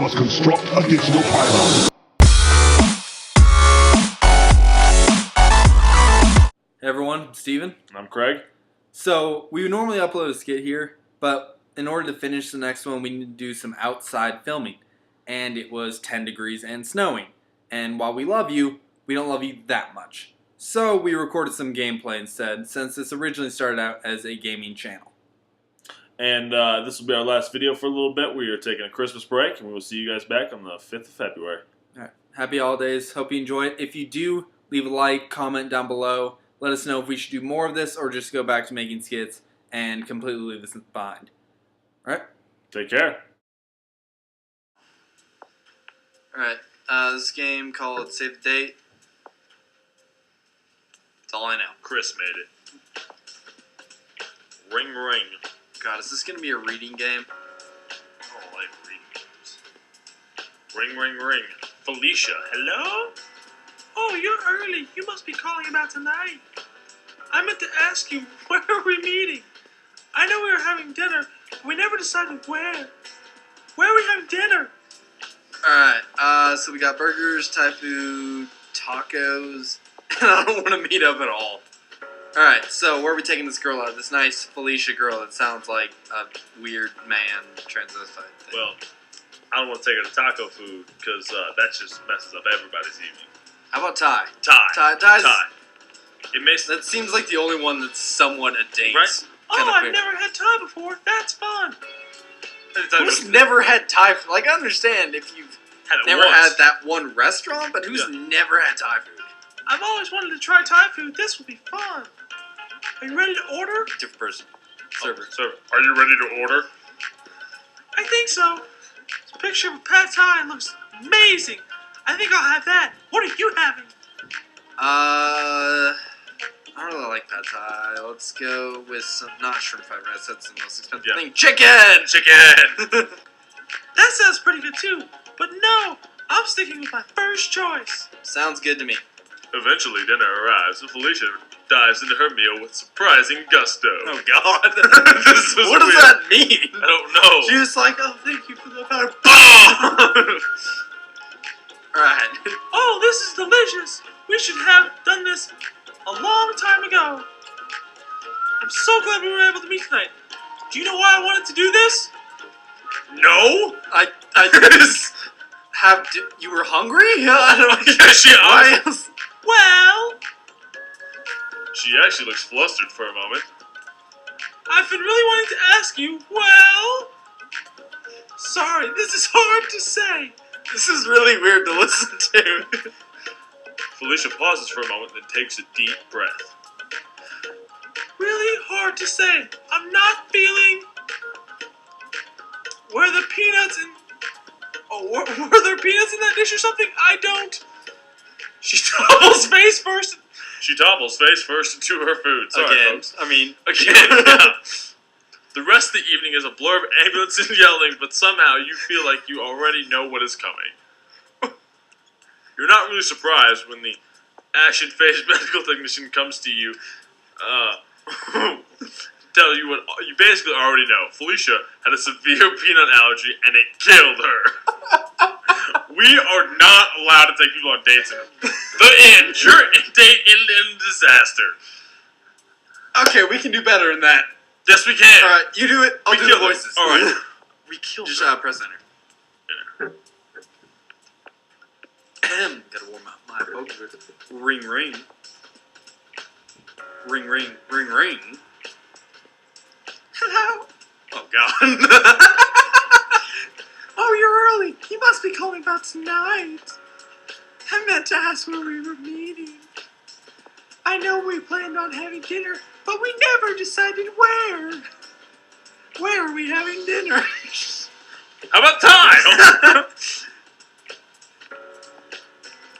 must construct additional pylons. Hey everyone, I'm Steven. I'm Craig. So, we would normally upload a skit here, but in order to finish the next one, we need to do some outside filming. And it was 10 degrees and snowing. And while we love you, we don't love you that much. So, we recorded some gameplay instead, since this originally started out as a gaming channel. And this will be our last video for a little bit. We are taking a Christmas break, and we will see you guys back on the 5th of February. Alright, happy holidays. Hope you enjoy it. If you do, leave a like, comment down below. Let us know if we should do more of this or just go back to making skits and completely leave this behind. Alright? Take care. Alright, this game called Save the Date. That's all I know. Chris made it. Ring ring. God, is this going to be a reading game? I don't like reading games. Ring ring ring. Felicia, hello? Oh, you're early. You must be calling about tonight. I meant to ask you, where are we meeting? I know we were having dinner, but we never decided where. Where are we having dinner? Alright, so we got burgers, Thai food, tacos, and I don't want to meet up at all. Alright, so where are we taking this girl out? This nice Felicia girl that sounds like a weird man transvestite thing. Well, I don't want to take her to taco food, because that just messes up everybody's evening. How about Thai? Thai. It makes That seems like the only one that's somewhat a date. Right. Oh, I've never had Thai before. That's fun. Who's never had Thai food? Like, I understand if you've had it never once. had that one restaurant, but who's never had Thai food? I've always wanted to try Thai food. This will be fun. Are you ready to order? Different person. Server. Server, are you ready to order? I think so. This picture of Pad Thai looks amazing. I think I'll have that. What are you having? I don't really like Pad Thai. Let's go with some, not shrimp fried rice. That's the most expensive thing. Chicken! Chicken! That sounds pretty good too. But no, I'm sticking with my first choice. Sounds good to me. Eventually, dinner arrives, and Felicia dives into her meal with surprising gusto. Oh God! This was What does weird. that mean? I don't know. She was like, oh, thank you for the powder. Alright. Oh, this is delicious. We should have done this a long time ago. I'm so glad we were able to meet tonight. Do you know why I wanted to do this? No? I just you were hungry? I don't Yeah, why else? Well, She actually looks flustered for a moment. I've been really wanting to ask you, well... Sorry, this is hard to say. This is really weird to listen to. Felicia pauses for a moment, then takes a deep breath. Really hard to say. I'm not feeling... Were the peanuts in... Oh, were there peanuts in that dish or something? I don't... She topples face first. She topples face first into her food. Sorry, Again. folks. I mean, Again. Yeah. The rest of the evening is a blur of ambulance and yelling, but somehow you feel like you already know what is coming. You're not really surprised when the ashen-faced medical technician comes to you, tell you what you basically already know. Felicia had a severe peanut allergy, and it killed her. We are not allowed to take people on dates. The end. Your date ended in disaster. okay, we can do better than that. Yes, we can. Alright, you do it. I'll do the voices. Alright. We killed Just her. press enter. Gotta warm up my poker. Ring ring. Ring ring. Ring ring. Hello. Oh God. Oh, you're early. You must be calling about tonight. I meant to ask where we were meeting. I know we planned on having dinner, but we never decided where. Where are we having dinner? How about time?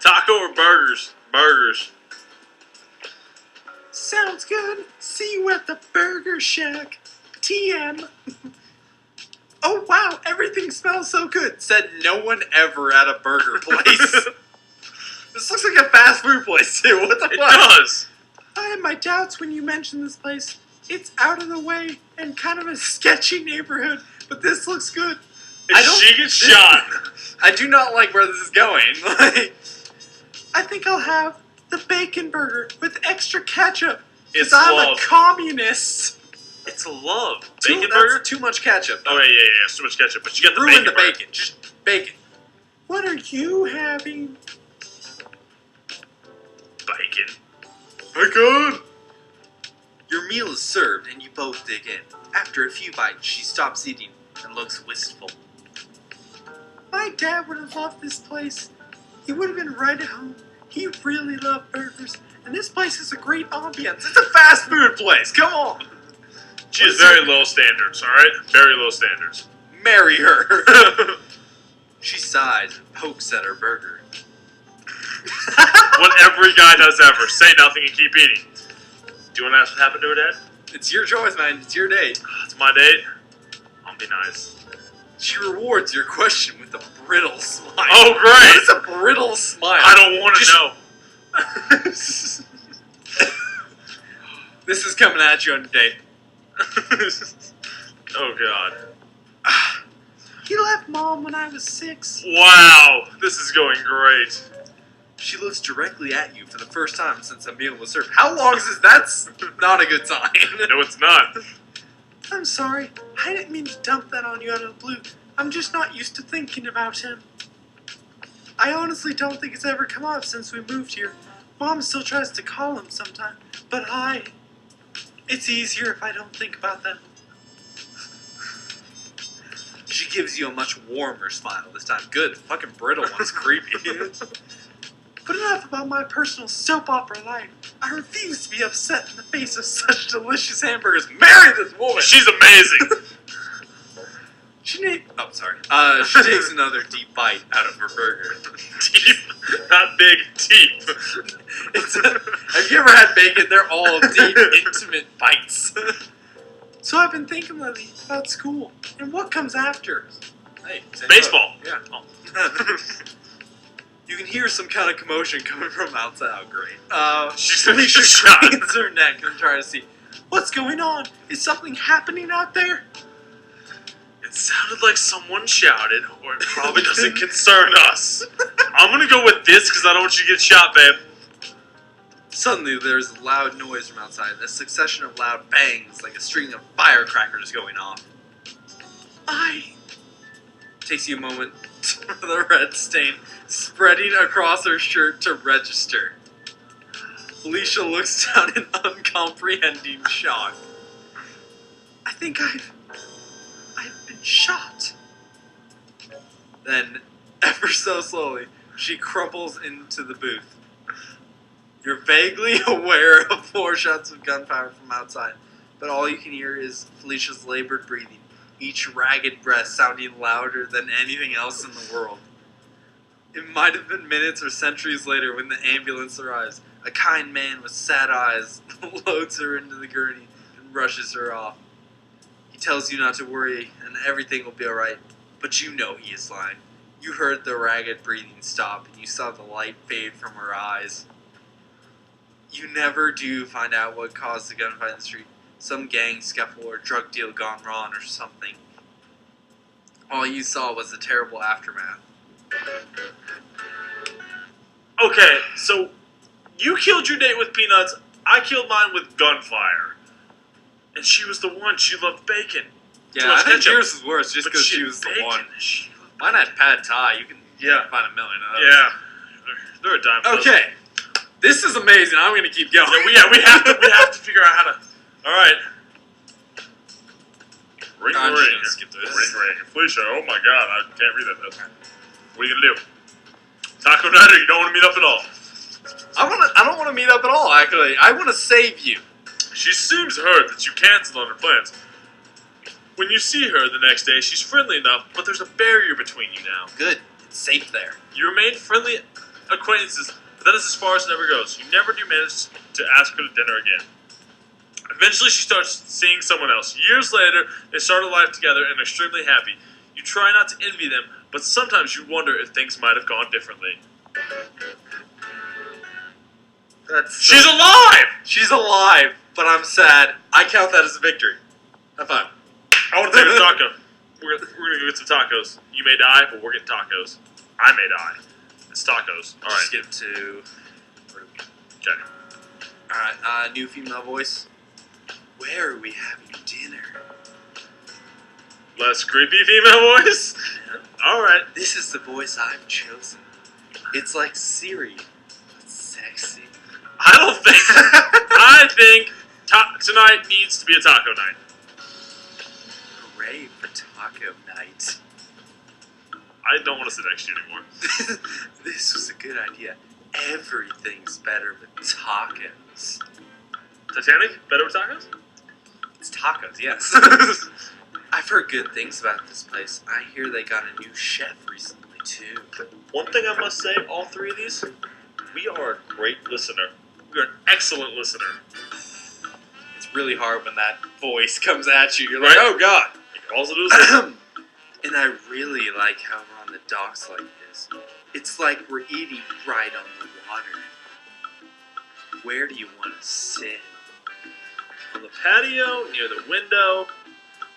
Taco or burgers? Burgers. Sounds good. See you at the Burger Shack. TM. Oh wow, everything smells so good. Said no one ever at a burger place. This looks like a fast food place too. What the It fuck? does. I had my doubts when you mentioned this place. It's out of the way and kind of a sketchy neighborhood, but this looks good. If she gets shot, I do not like where this is going. I think I'll have the bacon burger with extra ketchup. It's Because I'm love. a communist. It's love. Bacon Bacon burger? burger? Too much ketchup. Oh, yeah. It's too much ketchup. But you got the Ruin bacon the burger. bacon. Just bacon. What are you having? Bacon. Bacon! Your meal is served and you both dig in. After a few bites, she stops eating and looks wistful. My dad would have loved this place. He would have been right at home. He really loved burgers. And this place has a great ambiance. It's a fast food place. Come on. She has very low standards, alright? Very low standards. Marry her. She sighs and pokes at her burger. What every guy does ever. Say nothing and keep eating. Do you want to ask what happened to her dad? It's your choice, man. It's your date. It's my date. I'll be nice. She rewards your question with a brittle smile. Oh, great! What is a brittle smile? I don't want to know. This is coming at you on a date. Oh, God. He left Mom when I was 6. Wow. This is going great. She looks directly at you for the first time since a meal was served. How long is this? That's not a good sign. No, it's not. I'm sorry. I didn't mean to dump that on you out of the blue. I'm just not used to thinking about him. I honestly don't think it's ever come up since we moved here. Mom still tries to call him sometime, but it's easier if I don't think about them. She gives you a much warmer smile this time. Good. The fucking brittle one's creepy. But enough about my personal soap opera life. I refuse to be upset in the face of such delicious hamburgers. Marry this woman! She's amazing. She need. Oh, sorry. She takes another deep bite out of her burger. Deep. Not big, deep. Have you ever had bacon? They're all deep, intimate bites. So I've been thinking lately about school and what comes after. Hey, same Baseball. boat. Yeah. You can hear some kind of commotion coming from outside. Oh, great. She's gonna Felicia get shot. cranes her neck and tries to see. What's going on? Is something happening out there? It sounded like someone shouted, or it probably doesn't concern us. I'm gonna go with this because I don't want you to get shot, babe. Suddenly, there's a loud noise from outside. A succession of loud bangs, like a string of firecrackers going off. Takes you a moment for the red stain spreading across her shirt to register. Felicia looks down in uncomprehending shock. I think I've been shot. Then, ever so slowly, she crumples into the booth. You're vaguely aware of 4 shots of gunfire from outside, but all you can hear is Felicia's labored breathing, each ragged breath sounding louder than anything else in the world. It might have been minutes or centuries later when the ambulance arrives. A kind man with sad eyes loads her into the gurney and rushes her off. He tells you not to worry and everything will be alright, but you know he is lying. You heard the ragged breathing stop and you saw the light fade from her eyes. You never do find out what caused the gunfight in the street. Some gang scuffle or drug deal gone wrong or something. All you saw was the terrible aftermath. Okay, so you killed your date with peanuts, I killed mine with gunfire. And she was the one, she loved bacon. Too Yeah, much I think ketchup. yours is worse just But because she was the bacon, one. she- Mine had pad thai. You can Yeah. find a million of those. Yeah. They're a dime a dozen. Okay. This is amazing. I'm going to keep going. Yeah, we have to figure out how to. Alright. Ring, I'm ring. just gonna skip this. Ring. Felicia, oh my god, I can't read that. What are you gonna do? Taco night or you don't want to meet up at all? I don't want to meet up at all, actually. I want to save you. She seems hurt that you canceled on her plans. When you see her the next day, she's friendly enough, but there's a barrier between you now. Good. It's safe there. You remain friendly acquaintances, but that is as far as it ever goes. You never do manage to ask her to dinner again. Eventually, she starts seeing someone else. Years later, they start a life together and are extremely happy. You try not to envy them, but sometimes you wonder if things might have gone differently. She's alive! She's alive, but I'm sad. I count that as a victory. High five. I want to take a taco. We're gonna go get some tacos. You may die, but we're getting tacos. I may die. It's tacos. All right. Skip to. Okay. Alright, new female voice. Where are we having dinner? Less creepy female voice. All right. This is the voice I've chosen. It's like Siri, but sexy. I don't think. I think tonight needs to be a taco night. Hooray for taco night. I don't want to sit next to you anymore. This was a good idea. Everything's better with tacos. Titanic? Better with tacos? It's tacos, yes. I've heard good things about this place. I hear they got a new chef recently, too. One thing I must say, all three of these, we are a great listener. We are an excellent listener. It's really hard when that voice comes at you. You're Right? like, oh, God. You can also do is listen. And I really like how we're on the docks like this. It's like we're eating right on the water. Where do you want to sit? On the patio, near the window.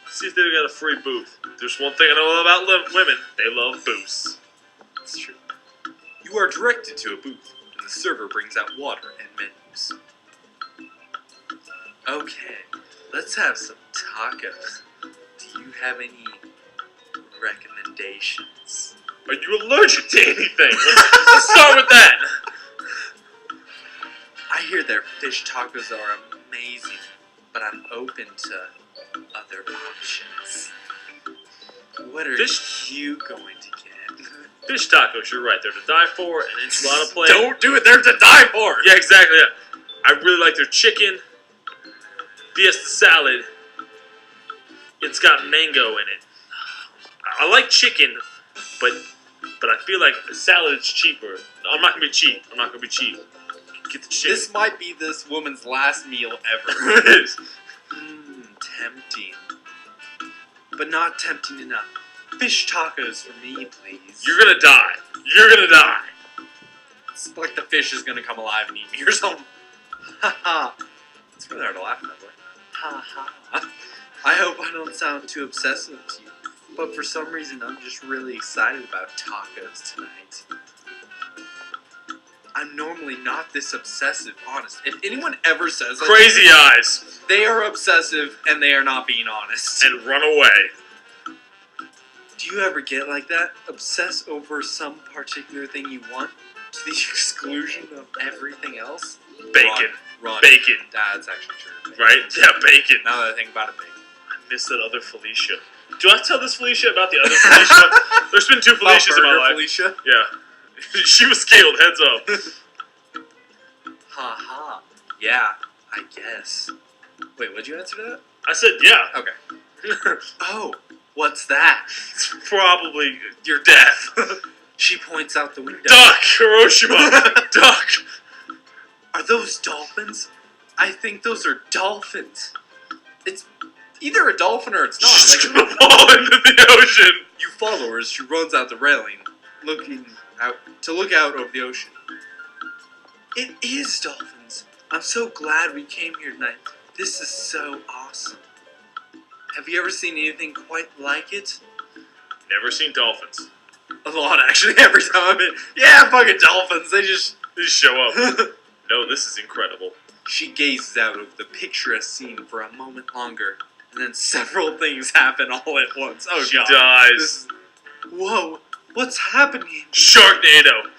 See if they've got a free booth. There's one thing I know about women. They love booths. That's true. You are directed to a booth, and the server brings out water and menus. Okay, let's have some tacos. Do you have any recommendations? Are you allergic to anything? Let's start with that. I hear their fish tacos are amazing, but I'm open to other options. What are you going to get? Fish tacos, you're right. They're to die for. An enchilada plate. Don't do it, they're to die for! Yeah, exactly. Yeah. I really like their chicken. Fiesta salad. It's got mango in it. I like chicken, but I feel like the salad is cheaper. No, I'm not gonna be cheap. Get the chicken. This might be this woman's last meal ever. It is. Tempting. But not tempting enough. Fish tacos for me, please. You're gonna die. You're gonna die. It's like the fish is gonna come alive and eat me or something. Ha ha. It's really hard to laugh at that way. Ha ha. I hope I don't sound too obsessive to you, but for some reason I'm just really excited about tacos tonight. I'm normally not this obsessive, honest. If anyone ever says that, Crazy eyes. they are obsessive and they are not being honest. And run away. Do you ever get like that? Obsess over some particular thing you want to the exclusion of everything else? Bacon. Run. Bacon. That's actually true. Right? Yeah, bacon. Now that I think about it, bacon. I miss that other Felicia. Do I tell this Felicia about the other Felicia? There's been two Felicias in my Burger life. Felicia? Yeah. She was killed, heads up. Ha ha. Yeah, I guess. Wait, what'd you answer to that? I said, yeah. Okay. Oh, what's that? It's probably your death. She points out the window. Duck! Hiroshima! Duck! Are those dolphins? I think those are dolphins. It's either a dolphin or it's not. She's Like, gonna fall into the ocean. you follow her as she runs out the railing, looking out to look out over the ocean. It is dolphins. I'm so glad we came here tonight. This is so awesome. Have you ever seen anything quite like it? Never seen dolphins. A lot, actually. Every time I'm in, yeah, fucking dolphins. They just show up. No, this is incredible. She gazes out over the picturesque scene for a moment longer, and then several things happen all at once. Oh, She God. dies. This is- Whoa, what's happening? Sharknado.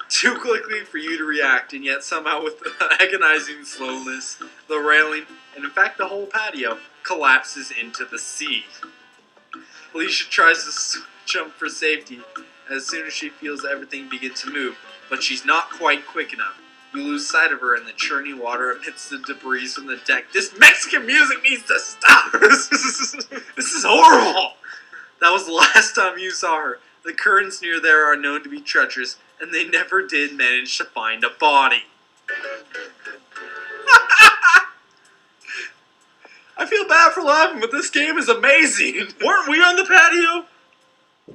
Too quickly for you to react, and yet somehow with agonizing slowness, the railing, and in fact the whole patio, collapses into the sea. Alicia tries to jump for safety as soon as she feels everything begin to move, but she's not quite quick enough. You lose sight of her in the churning water amidst the debris from the deck. This Mexican music needs to stop! This is horrible! That was the last time you saw her. The currents near there are known to be treacherous, and they never did manage to find a body. I feel bad for laughing, but this game is amazing! Weren't we on the patio?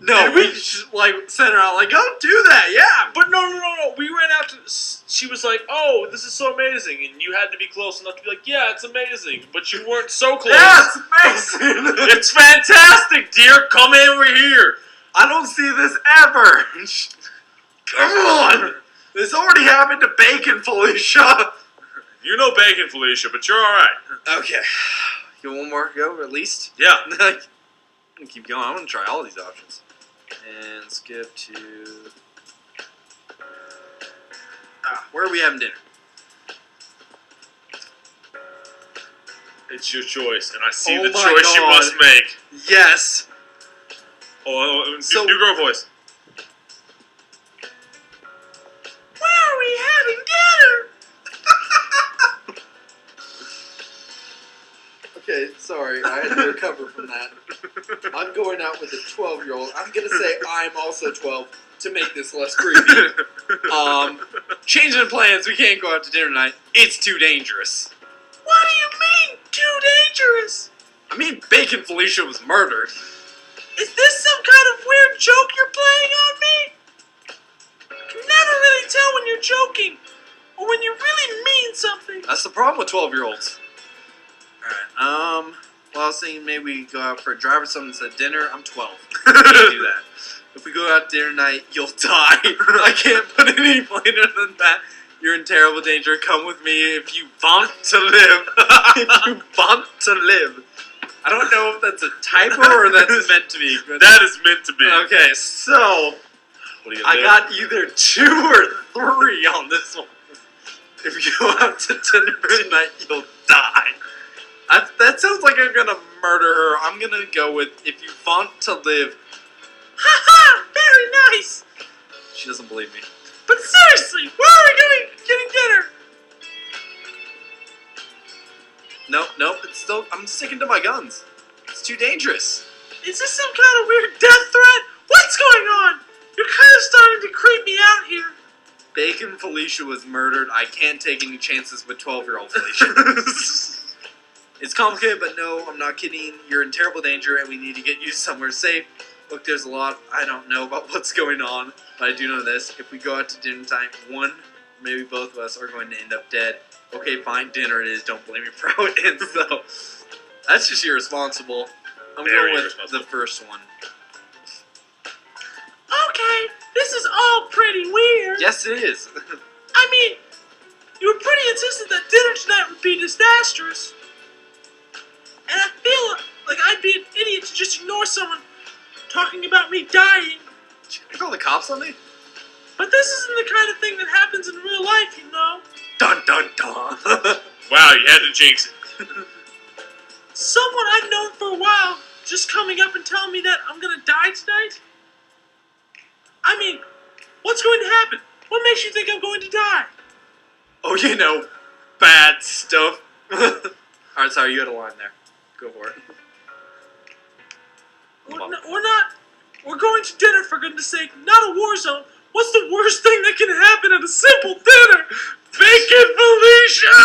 No, Did we we? just, sent her out like, don't do that, yeah! But no. We ran out to. She was like, "Oh, this is so amazing," and you had to be close enough to be like, "Yeah, it's amazing," but you weren't so close. Yeah, it's amazing! It's fantastic, dear. Come over here. I don't see this ever. Come on. This already happened to Bacon, Felicia. You know Bacon, Felicia, but you're alright. Okay. You want one more go, at least? Yeah. I'm gonna keep going. I'm gonna try all these options. And skip to... where are we having dinner? It's your choice, and I see Oh the my choice you God. must make. Yes. New girl voice. Where are we having dinner? Okay, sorry. I had to recover from that. I'm going out with a 12-year-old. I'm gonna say I'm also 12 to make this less creepy. Changing plans. We can't go out to dinner tonight. It's too dangerous. What do you mean, too dangerous? I mean, Bacon Felicia was murdered. Is this some kind of weird joke you're playing on me? I can never really tell when you're joking or when you really mean something. That's the problem with 12-year-olds. Alright, well, I was thinking maybe we go out for a drive or something. Said dinner. I'm 12. I can't do that. If we go out to dinner tonight, you'll die. I can't put it any plainer than that. You're in terrible danger. Come with me if you want to live. If you want to live. I don't know if that's a typo or that's meant to be. That is meant to be. Okay, so What are you gonna I do? got either 2 or 3 on this one. If you go out to dinner tonight, you'll die. That sounds like I'm gonna murder her. I'm gonna go with if you want to live. Ha ha! Very nice. She doesn't believe me. But seriously, where are we getting dinner? Nope. It's still. I'm sticking to my guns. It's too dangerous. Is this some kind of weird death threat? What's going on? You're kind of starting to creep me out here. Bacon Felicia was murdered. I can't take any chances with 12-year-old Felicia. It's complicated, but no, I'm not kidding. You're in terrible danger, and we need to get you somewhere safe. Look, there's a lot I don't know about what's going on, but I do know this. If we go out to dinner time, one, maybe both of us are going to end up dead. Okay, fine, dinner it is. Don't blame me for how it ends, though. That's just irresponsible. I'm Very going with irresponsible. the first one. Okay, this is all pretty weird. Yes, it is. I mean, you were pretty insistent that dinner tonight would be disastrous. And I feel like I'd be an idiot to just ignore someone talking about me dying. Did you call the cops on me? But this isn't the kind of thing that happens in real life, you know. Dun dun dun. Wow, you had to jinx it. Someone I've known for a while just coming up and telling me that I'm gonna die tonight? I mean, what's going to happen? What makes you think I'm going to die? Oh, you know, bad stuff. Alright, sorry, you had a line there. Go for it. We're not. We're going to dinner, for goodness sake, not a war zone. What's the worst thing that can happen at a simple dinner? Bacon Felicia!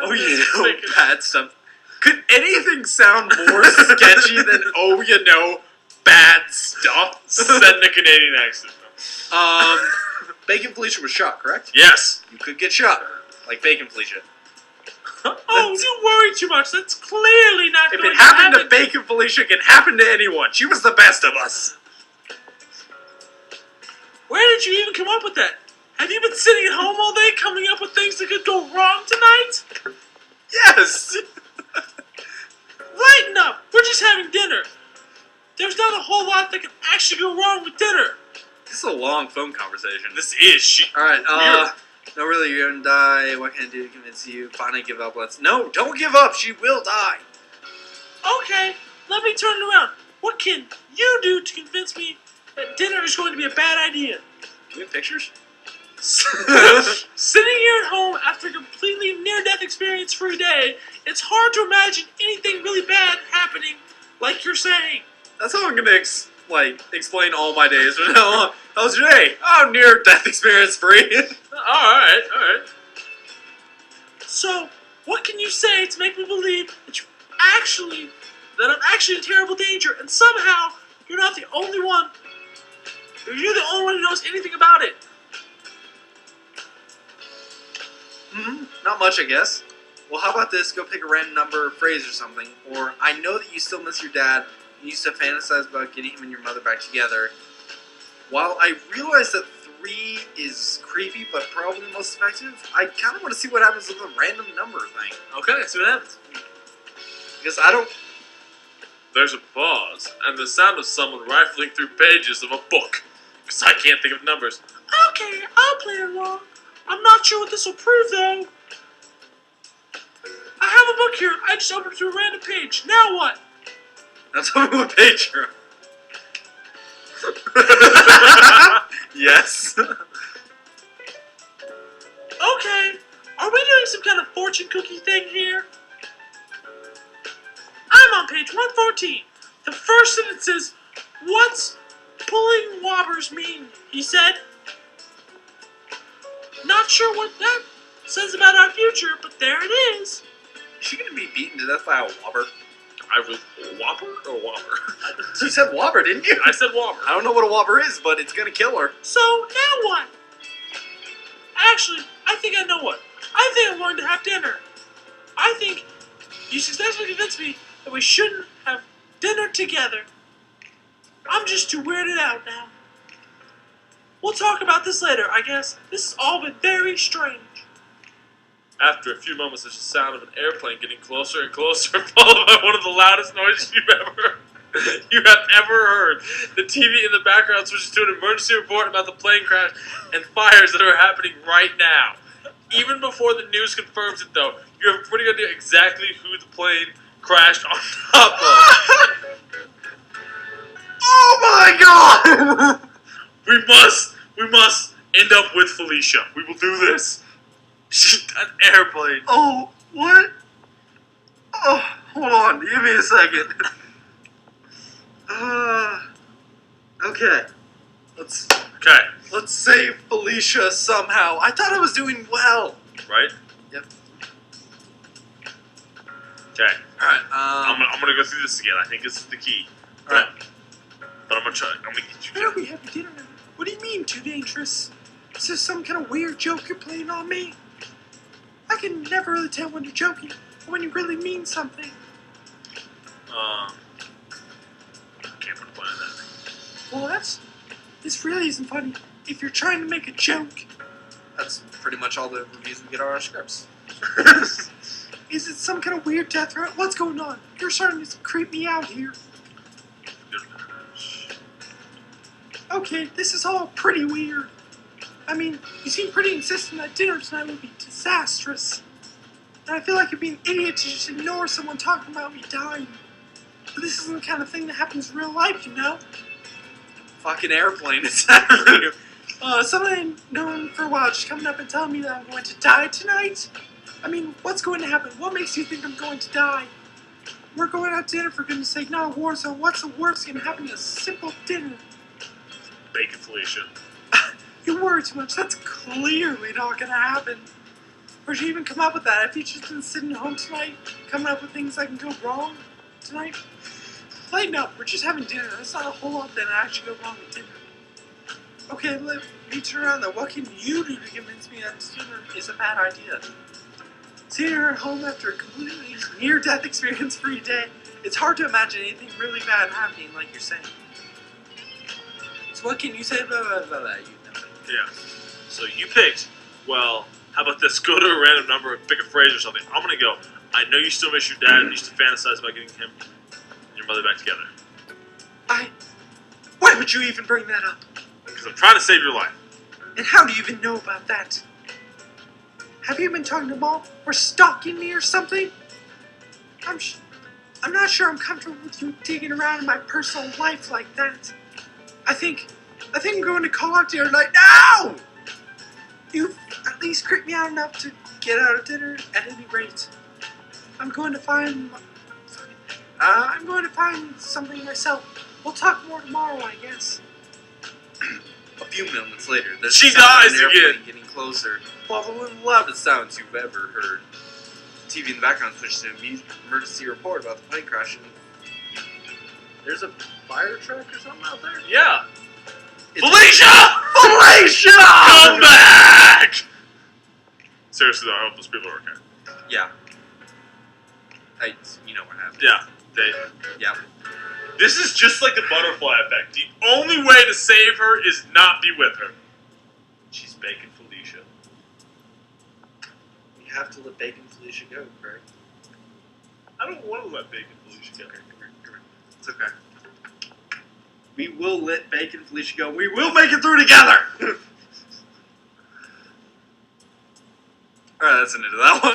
Oh, you know, bad stuff. Could anything sound more sketchy than, oh, you know, bad stuff? Said in a Canadian accent. Bacon Felicia was shot, correct? Yes. You could get shot, like Bacon Felicia. Oh, you worry too much. That's clearly not If going it to happened happen. to Bacon Felicia, it can happen to anyone. She was the best of us. Where did you even come up with that? Have you been sitting at home all day coming up with things that could go wrong tonight? Yes. Lighten up. We're just having dinner. There's not a whole lot that can actually go wrong with dinner. This is a long phone conversation. This is shit. Alright, Weird. no, really, you're gonna die. What can I do to convince you? Fine, I give up. No, don't give up. She will die. Okay, let me turn it around. What can you do to convince me that dinner is going to be a bad idea? Do we have pictures? Sitting here at home after a completely near-death experience-free day, it's hard to imagine anything really bad happening like you're saying. That's how I'm gonna explain all my days from now on. How was your day? Oh, near death experience free. Alright. So, what can you say to make me believe that I'm actually in terrible danger, and somehow you're not the only one, or you're the only one who knows anything about it? Not much, I guess. Well, how about this? Go pick a random number or phrase or something. Or, I know that you still miss your dad, used to fantasize about getting him and your mother back together. While I realize that 3 is creepy but probably the most effective, I kind of want to see what happens with the random number thing. Okay, let's see what happens. Because I don't... There's a pause, and the sound of someone rifling through pages of a book. Because I can't think of numbers. Okay, I'll play along. I'm not sure what this will prove, though. I have a book here. I just opened to a random page. Now what? Now tell me what page you're on. Yes. Okay, are we doing some kind of fortune cookie thing here? I'm on page 114. The first sentence is, "What's pulling wobbers mean?" he said. Not sure what that says about our future, but there it is. Is she gonna be beaten to death by a wobber? I was Whopper or Whopper? You said wobber, didn't you? I said Whopper. I don't know what a wobber is, but it's gonna kill her. So, now what? Actually, I think I know what. I think I'm going to have dinner. I think you successfully convinced me that we shouldn't have dinner together. I'm just too weirded out now. We'll talk about this later, I guess. This has all been very strange. After a few moments, there's the sound of an airplane getting closer and closer, followed by one of the loudest noises you have ever heard. The TV in the background switches to an emergency report about the plane crash and fires that are happening right now. Even before the news confirms it, though, you have a pretty good idea exactly who the plane crashed on top of. Oh my god! We must end up with Felicia. We will do this. An airplane. Oh, what? Oh, hold on. Give me a second. Okay. Let's save Felicia somehow. I thought I was doing well. Right? Yep. Okay. Alright, I'm gonna go through this again. I think this is the key. Alright. But I'm gonna get you. Where are we having dinner now? What do you mean, too dangerous? Is this some kind of weird joke you're playing on me? I can never really tell when you're joking or when you really mean something. Can't put a plan on that. Well, this really isn't funny if you're trying to make a joke. that's pretty much all the reviews we get on our scripts. Is it some kind of weird death threat? What's going on? You're starting to creep me out here. Okay, this is all pretty weird. I mean, you seem pretty insistent that dinner tonight would be disastrous. And I feel like you'd be an idiot to just ignore someone talking about me dying. But this isn't the kind of thing that happens in real life, you know? Fucking airplane is happening. Somebody known for a while just coming up and telling me that I'm going to die tonight? I mean, what's going to happen? What makes you think I'm going to die? We're going out to dinner, for goodness sake, not a war zone. What's the worst going to happen to a simple dinner? Bacon Felicia. You worry too much. That's clearly not going to happen. Where'd you even come up with that? Have you just been sitting at home tonight, coming up with things that can go wrong tonight? Lighten up. We're just having dinner. That's not a whole lot that actually go wrong with dinner. Okay, let me turn around though. What can you do to convince me that dinner is a bad idea? Sitting here at home after a completely near-death experience-free day, it's hard to imagine anything really bad happening like you're saying. So what can you say about that? You know. Yeah. So you picked, well, how about this? Go to a random number and pick a phrase or something. I'm going to go, I know you still miss your dad and you used to fantasize about getting him and your mother back together. Why would you even bring that up? Because I'm trying to save your life. And how do you even know about that? Have you been talking to Mom or stalking me or something? I'm not sure I'm comfortable with you digging around in my personal life like that. I think I'm going to call out to you tonight. No! You've at least creeped me out enough to get out of dinner at any rate. I'm going to find something myself. We'll talk more tomorrow, I guess. A few moments later, there's She the sound of dies an airplane again. getting closer, followed by one of the loudest sounds you've ever heard. The TV in the background switched to an emergency report about the plane crash, and there's a fire truck or something out there? Yeah. It's Felicia! Felicia! Come back! Seriously though, I hope those people are okay. Yeah. You know what happened. Yeah. Yeah. This is just like the butterfly effect. The only way to save her is not be with her. She's Bacon Felicia. You have to let Bacon Felicia go, Craig. I don't want to let Bacon Felicia go. Come here. It's okay. We will let Bacon Felicia go. We will make it through together! Alright, that's the end of that one.